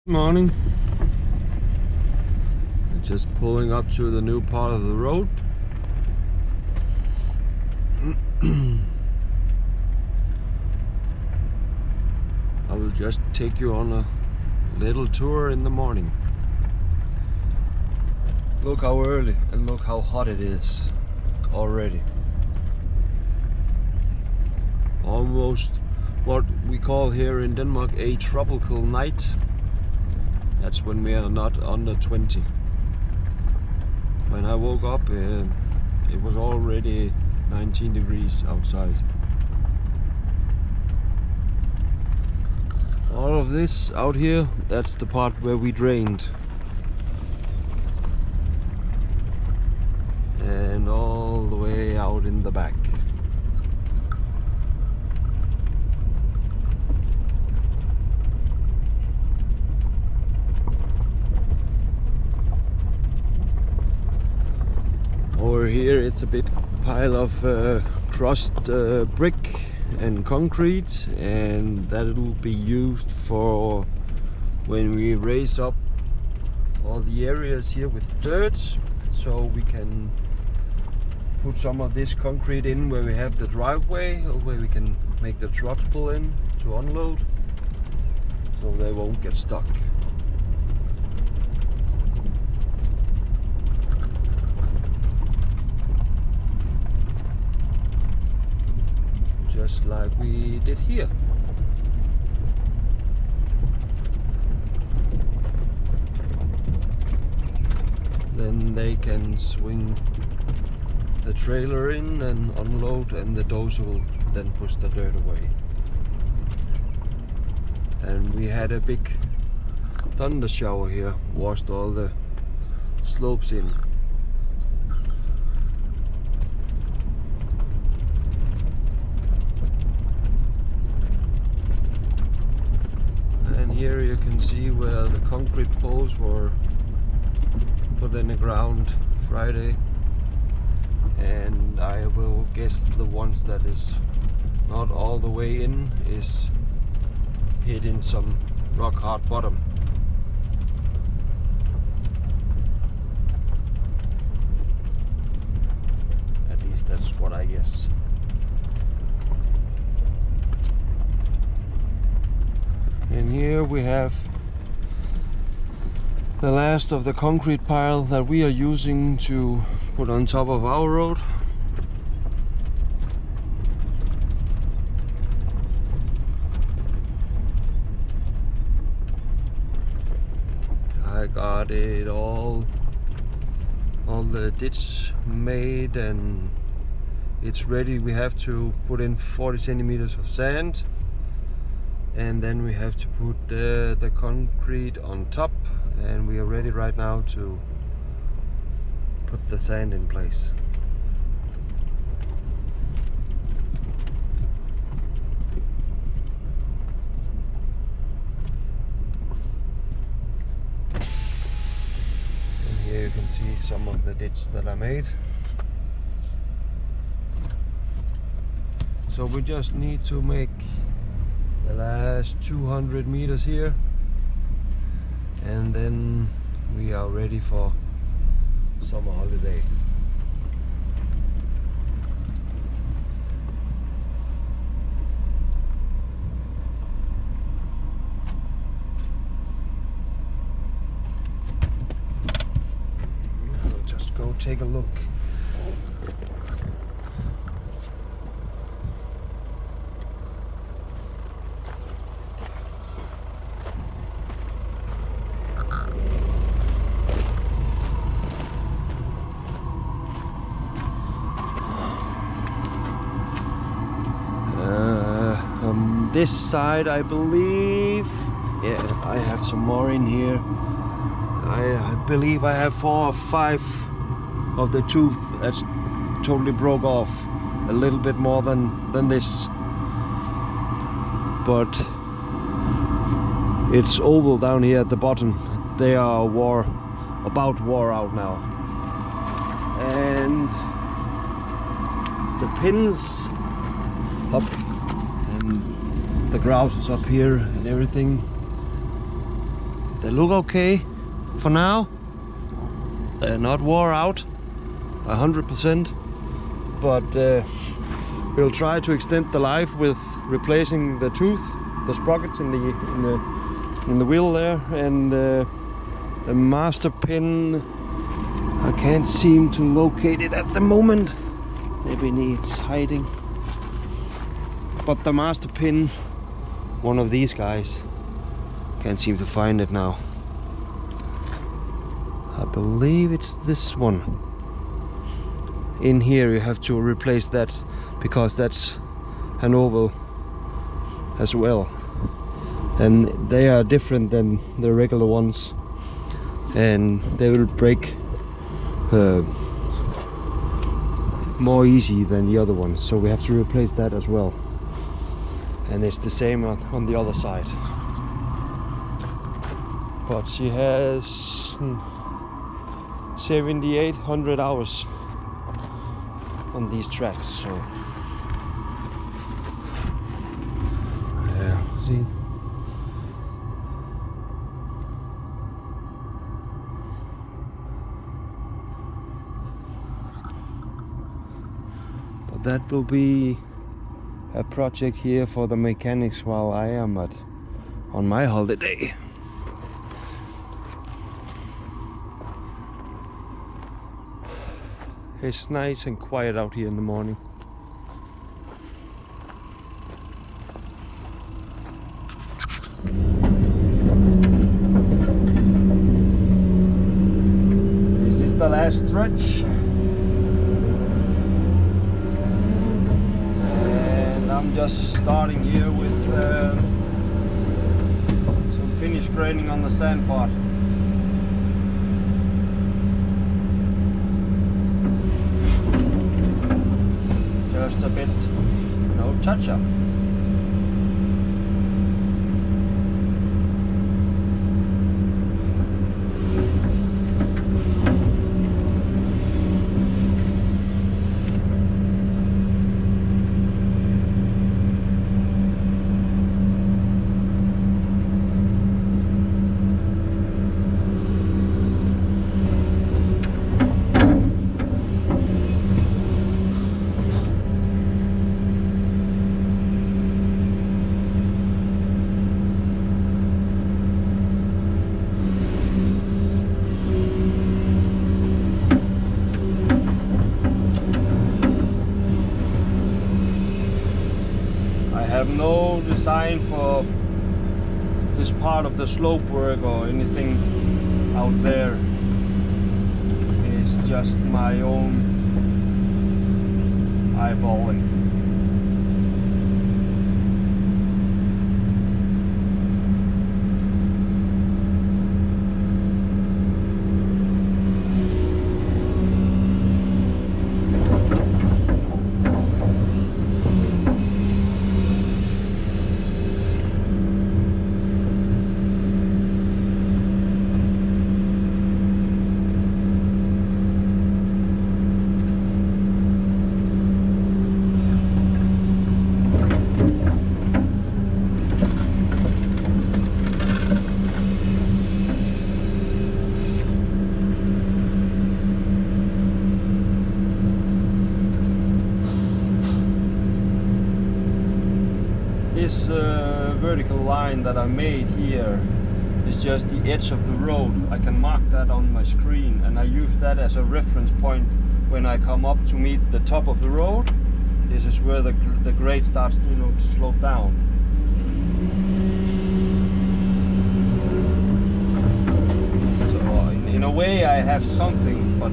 Morning. Just pulling up to the new part of the road. I will just take you on a little tour in the morning. Look how early and look how hot it is already. Almost what we call here in Denmark a tropical night. That's when we are not under 20. When I woke up, it was already 19 degrees outside. All of this out here, that's the part where we drained. And all the way out in the back. Over here it's a big pile of crushed brick and concrete, and that will be used for when we raise up all the areas here with dirt, so we can put some of this concrete in where we have the driveway, or where we can make the trucks pull in to unload, so they won't get stuck. Just like we did here. Then they can swing the trailer in and unload, and the dozer will then push the dirt away. And we had a big thunder shower here, washed all the slopes in. Here you can see where the concrete poles were put in the ground Friday, and I will guess the ones that is not all the way in is hitting some rock hard bottom. At least that's what I guess. And here we have the last of the concrete pile that we are using to put on top of our road. I got it all the ditch made, and it's ready. We have to put in 40 centimeters of sand, and then we have to put the concrete on top, and we are ready right now to put the sand in place. And here you can see some of the ditch that I made. So we just need to make the last 200 meters here, and then we are ready for summer holiday. I'll just go take a look. This side, I believe, yeah, I have some more in here. I believe I have 4 or 5 of the tooth that's totally broke off. A little bit more than this, but it's oval down here at the bottom. They are about wore out now, and the pins up, and the grouse is up here and everything. They look okay for now. They're not wore out 100%, but we'll try to extend the life with replacing the tooth, the sprockets in the wheel there, and the master pin. I can't seem to locate it at the moment. Maybe it needs hiding. But the master pin, one of these guys, can't seem to find it now. I believe it's this one. In here you have to replace that because that's an oval as well. And they are different than the regular ones. And they will break more easy than the other ones. So we have to replace that as well. And it's the same on the other side. But she has 7,800 hours on these tracks, so yeah, see. But that will be a project here for the mechanics while I am on my holiday. It's nice and quiet out here in the morning. This is the last stretch. And I'm just starting here with some finish grading on the sand part. Just a bit, no touch-up. I have no design for this part of the slope work or anything out there. It's just my own eyeballing. This vertical line that I made here is just the edge of the road. I can mark that on my screen and I use that as a reference point when I come up to meet the top of the road. This is where the grade starts, you know, to slope down. So in a way I have something, but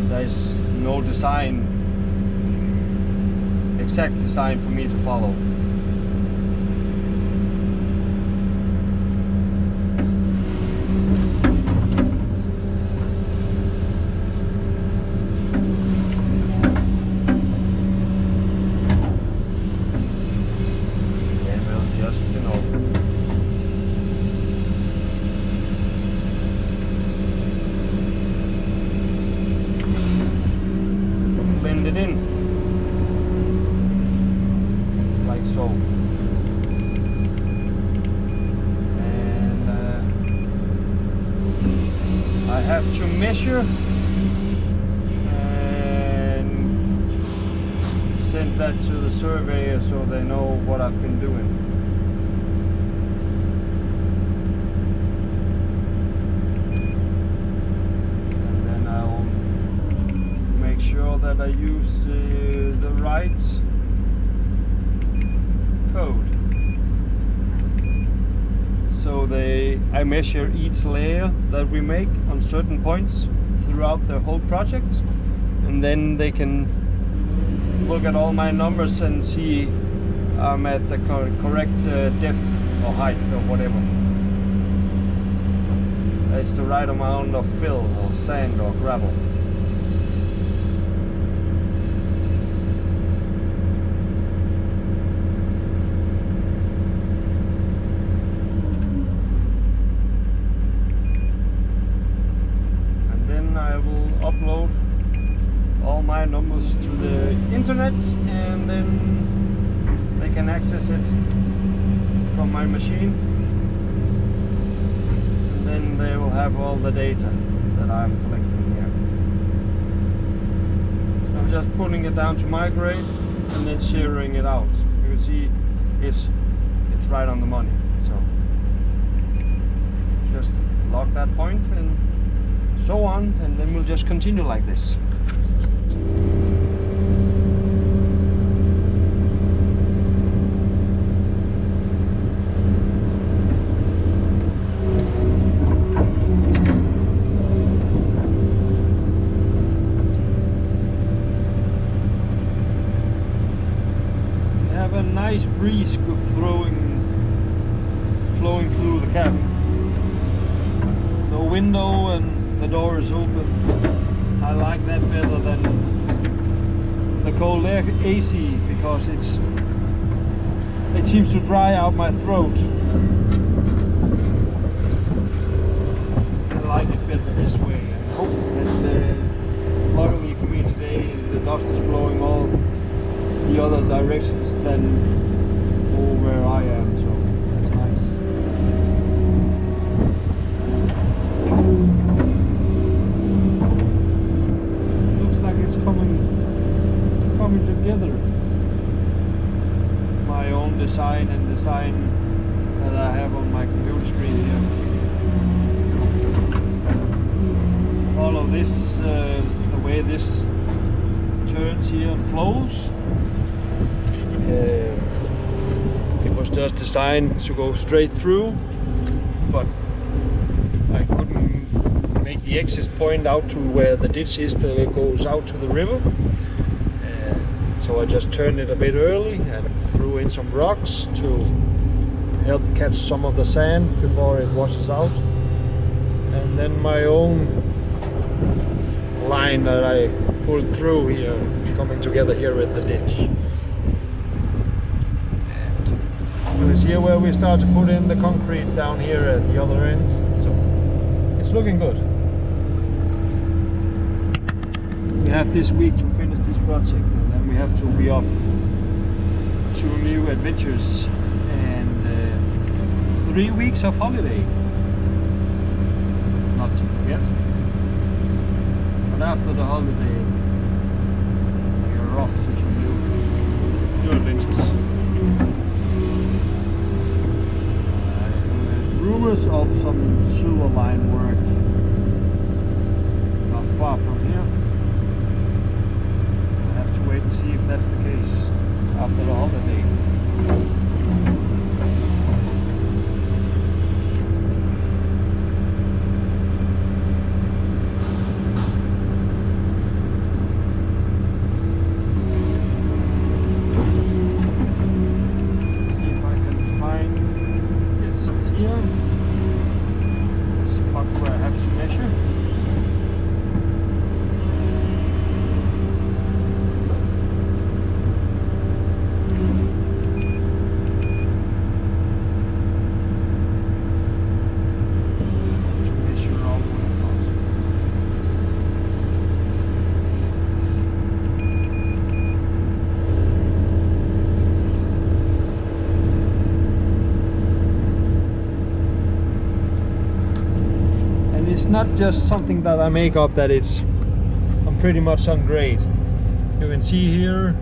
there's no design, exact design for me to follow. And we'll just, you know, blend it in. Like so. have to measure and send that to the surveyor so they know what I've been doing. And then I'll make sure that I use the right code. So I measure each layer that we make on certain points throughout the whole project, and then they can look at all my numbers and see I'm at the correct depth or height or whatever. It's the right amount of fill or sand or gravel. I will upload all my numbers to the internet, and then they can access it from my machine, and then they will have all the data that I'm collecting here. So I'm just putting it down to my grade and then sharing it out. You can see it's right on the money. So just log that point and so on, and then we'll just continue like this. We have a nice breeze flowing through the cabin. The window and the door is open. I like that better than the cold air AC because it seems to dry out my throat. I like it better this way. I hope that luckily for me today the dust is blowing all the other directions than where I am, so that's nice. Coming together. My own design and design that I have on my computer screen here. All of this, the way this turns here and flows, it was just designed to go straight through, but I couldn't make the exit point out to where the ditch is that goes out to the river. So I just turned it a bit early and threw in some rocks to help catch some of the sand before it washes out. And then my own line that I pulled through here, coming together here at the ditch. And it's here where we start to put in the concrete down here at the other end. So it's looking good. We have this week to finish this project, and then we have to be off to new adventures and 3 weeks of holiday, not to forget. But after the holiday we are off to some new adventures. Rumors of some sewer line work not far from here. Wait and see if that's the case after the holiday. See if I can find this here. This spot where I have to measure. it's not just something that I make up, that I'm pretty much on grade. You can see here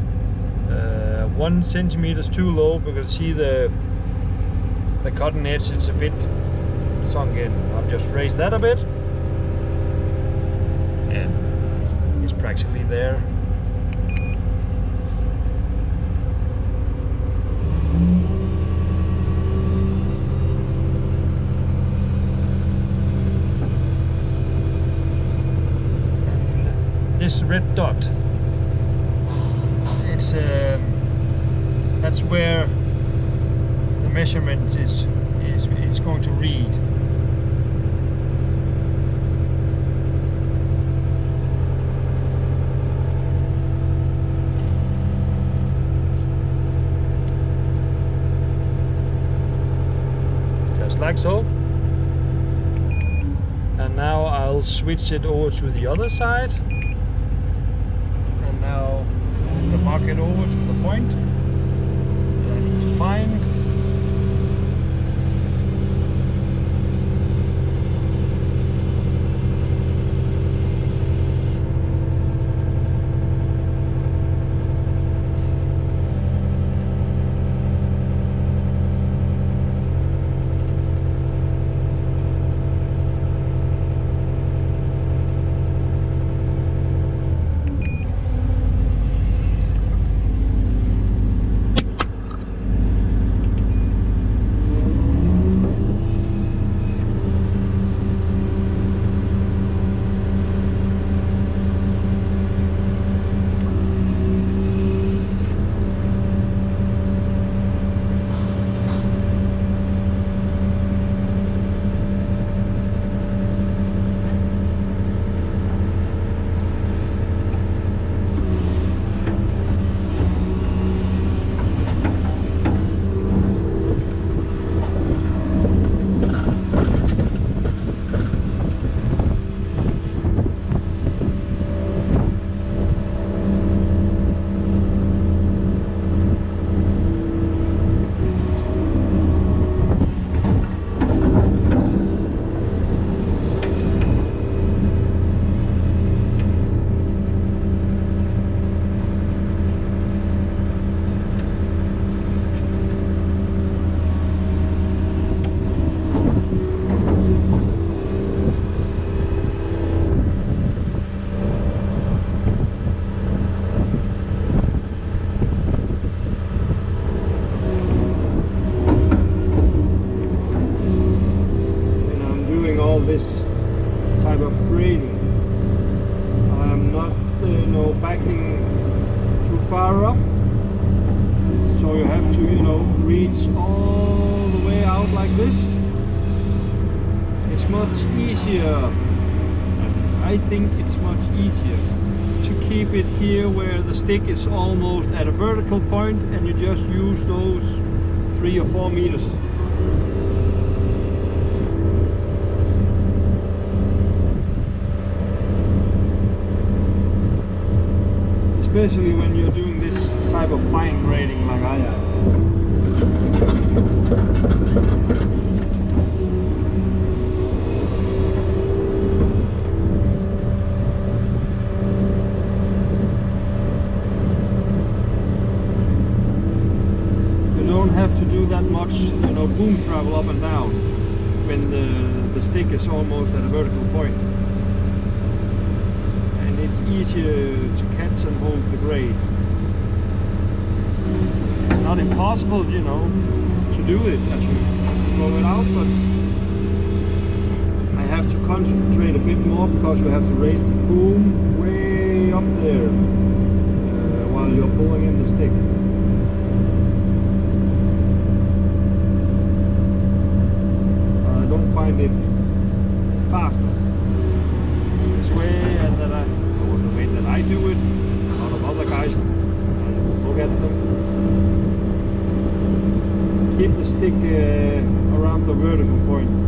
1 centimeter is too low, because see the cutting edge, it's a bit sunk in. I've just raised that a bit and it's practically there. This red dot, it's that's where the measurement is going to read. Just like so. And now I'll switch it over to the other side. Now move the bucket over to the point that I need to find. This type of grading, I'm not backing too far up, so you have to reach all the way out like this. It's much easier, at least I think it's much easier to keep it here where the stick is almost at a vertical point, and you just use those 3 or 4 meters. Especially when you're doing this type of fine grading like I am. You don't have to do that much, boom travel up and down when the stick is almost at a vertical point. It's easier to catch and hold the grade. It's not impossible, to do it as you throw it out, but I have to concentrate a bit more, because you have to raise the boom way up there while you're pulling in the stick. I don't find it faster this way, and that the way that I do it. A lot of other guys, look at them, keep the stick around the vertical point.